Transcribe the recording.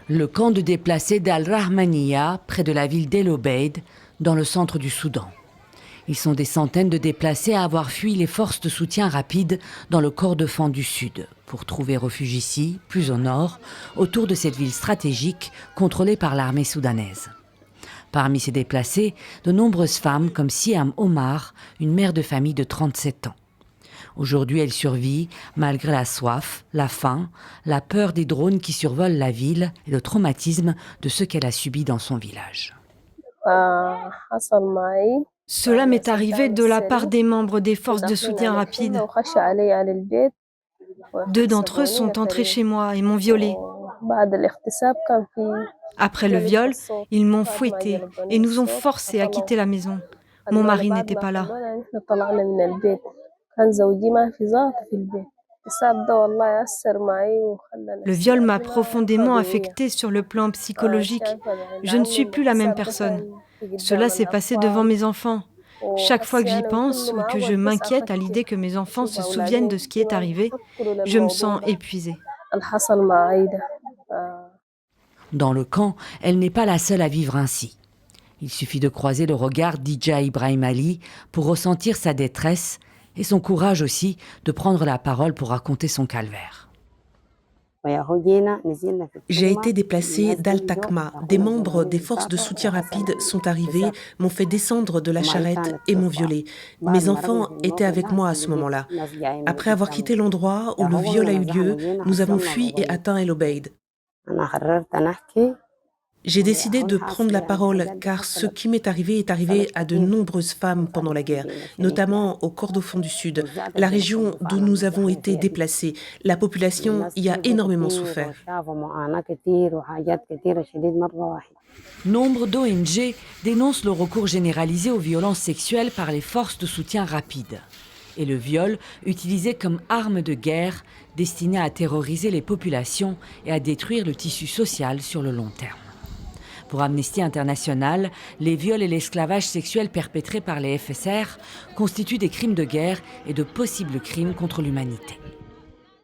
Le camp de déplacés d'Al-Rahmaniya, près de la ville d'El Obeid, dans le centre du Soudan. Ils sont des centaines de déplacés à avoir fui les forces de soutien rapide dans le Kordofan du Sud, pour trouver refuge ici, plus au nord, autour de cette ville stratégique contrôlée par l'armée soudanaise. Parmi ces déplacés, de nombreuses femmes comme Siam Omar, une mère de famille de 37 ans. Aujourd'hui, elle survit malgré la soif, la faim, la peur des drones qui survolent la ville et le traumatisme de ce qu'elle a subi dans son village. Cela m'est arrivé de la part des membres des forces de soutien rapide. 2 d'entre eux sont entrés chez moi et m'ont violée. Après le viol, ils m'ont fouettée et nous ont forcés à quitter la maison. Mon mari n'était pas là. Le viol m'a profondément affectée sur le plan psychologique. Je ne suis plus la même personne. Cela s'est passé devant mes enfants. Chaque fois que j'y pense ou que je m'inquiète à l'idée que mes enfants se souviennent de ce qui est arrivé, je me sens épuisée. Dans le camp, elle n'est pas la seule à vivre ainsi. Il suffit de croiser le regard d'Ija Ibrahim Ali pour ressentir sa détresse et son courage aussi de prendre la parole pour raconter son calvaire. J'ai été déplacée d'Al-Takma. Des membres des forces de soutien rapide sont arrivés, m'ont fait descendre de la charrette et m'ont violée. Mes enfants étaient avec moi à ce moment-là. Après avoir quitté l'endroit où le viol a eu lieu, nous avons fui et atteint El Obeid. J'ai décidé de prendre la parole car ce qui m'est arrivé est arrivé à de nombreuses femmes pendant la guerre, notamment au Kordofan du Sud, la région d'où nous avons été déplacés. La population y a énormément souffert. Nombre d'ONG dénoncent le recours généralisé aux violences sexuelles par les forces de soutien rapide et le viol utilisé comme arme de guerre destinée à terroriser les populations et à détruire le tissu social sur le long terme. Pour Amnesty International, les viols et l'esclavage sexuel perpétrés par les FSR constituent des crimes de guerre et de possibles crimes contre l'humanité.